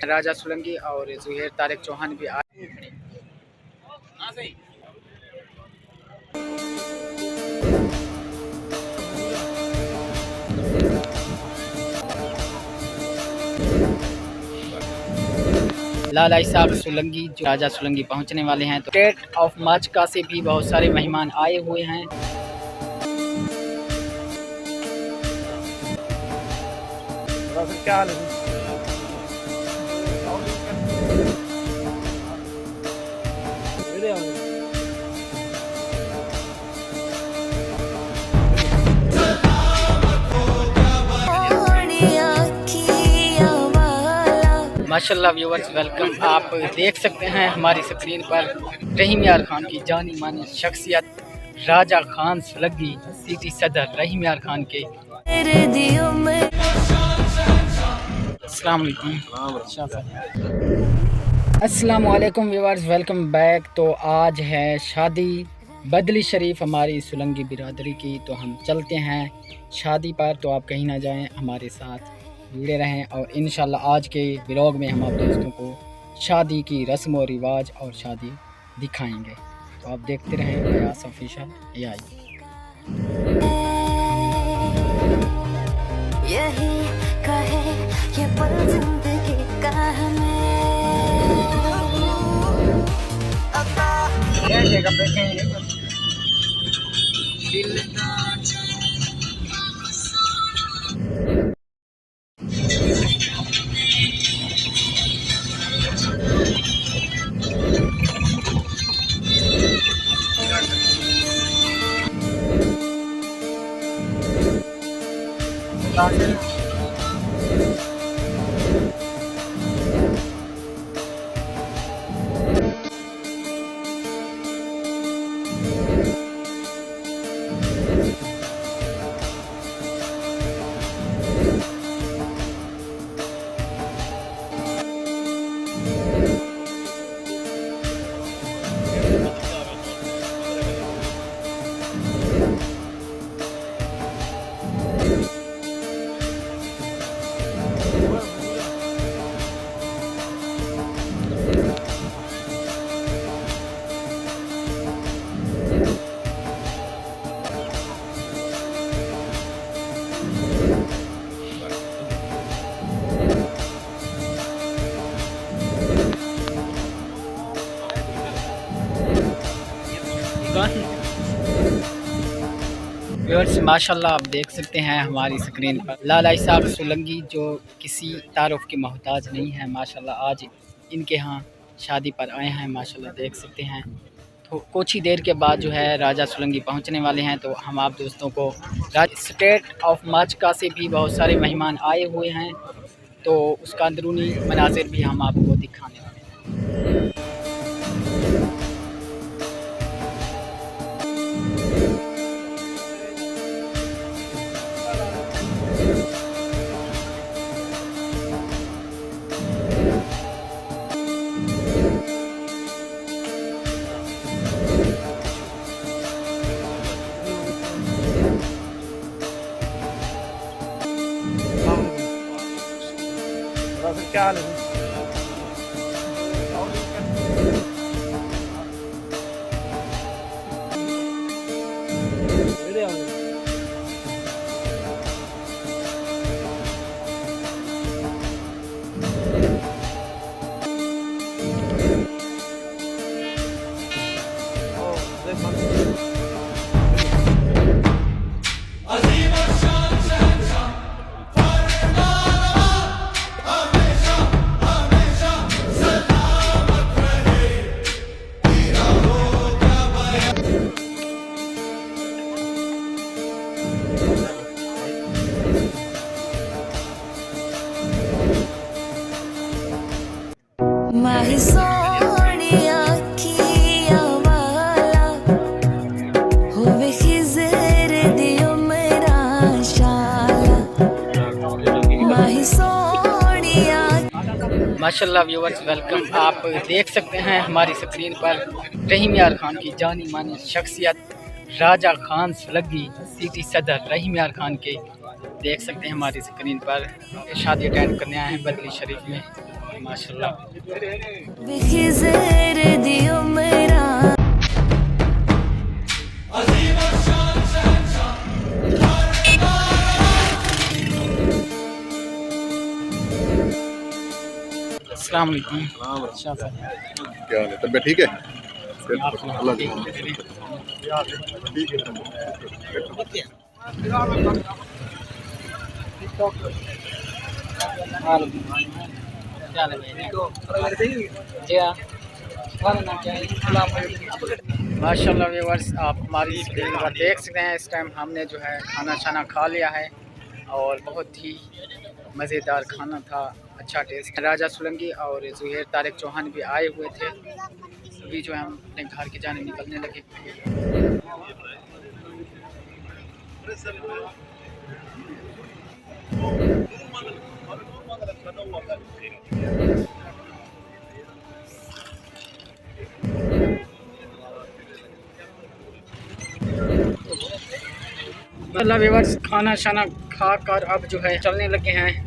राजा सोलंकी और जुहेर तारिक चौहान भी आए। लाला इसाक सोलंकी जो राजा सोलंकी पहुंचने वाले हैं, तो स्टेट ऑफ माचका से भी बहुत सारे मेहमान आए हुए हैं। क्या हाल है? माशाल्लाह व्यूवर्स, वेलकम। आप देख सकते हैं हमारी स्क्रीन पर रहीम यार खान की जानी मानी शख्सियत राजा खान सोलंकी, सिटी सदर रहीम यार खान के। अस्सलाम वालेकुम व्यूवर्स, वेलकम बैक। तो आज है शादी बदली शरीफ हमारी सोलंकी बिरादरी की, तो हम चलते हैं शादी पर। तो आप कहीं ना जाएं, हमारे साथ जुड़े रहें और इंशाल्लाह आज के व्लॉग में हम आप दोस्तों को शादी की रस्म और रिवाज और शादी दिखाएंगे। तो आप देखते रहें प्रयास ऑफिशियल। यही कहे ये पल जिंदगी का हमें व्यूअर्स, माशाल्लाह आप देख सकते हैं हमारी स्क्रीन पर लाला इसाक सोलंकी जो किसी तारुफ के मोहताज नहीं है। माशाल्लाह आज इनके यहाँ शादी पर आए हैं। माशाल्लाह देख सकते हैं। तो कुछ ही देर के बाद जो है राजा सोलंकी पहुँचने वाले हैं। तो हम आप दोस्तों को स्टेट ऑफ माचका से भी बहुत सारे मेहमान आए हुए हैं, तो उसका अंदरूनी मनाजिर भी हम आपको दिखाने वाले हैं। क्या हाल है? माही सोनिया किया वाला होवे खिज़र दियो मेरा शाला माही सोनिया। माशाल्लाह व्यूवर्स, वेलकम। आप देख सकते हैं हमारी स्क्रीन पर रहीम यार खान की जानी मानी शख्सियत राजा खान सोलंकी, सिटी सदर रहीम यार खान के। देख सकते हैं हमारी स्क्रीन पर शादी अटेंड करने आए हैं बदली शरीफ में। माशाल्लाह। खिज़र दियो मेरा अस्सलाम वालेकुम। क्या हाल है? तबीयत ठीक है? अल्लाह की माशाल्लाह व्यूअर्स, आप हमारी स्क्रीन पर देख सकते हैं इस टाइम हमने जो है खाना शाना खा लिया है और बहुत ही मज़ेदार खाना था, अच्छा टेस्ट। राजा सोलंकी और ज़ुहैर तारिक चौहान भी आए हुए थे, अभी जो है हम अपने घर की जाने निकलने लगे। मतलब व्यूअर्स खाना शाना खा कर अब जो है चलने लगे हैं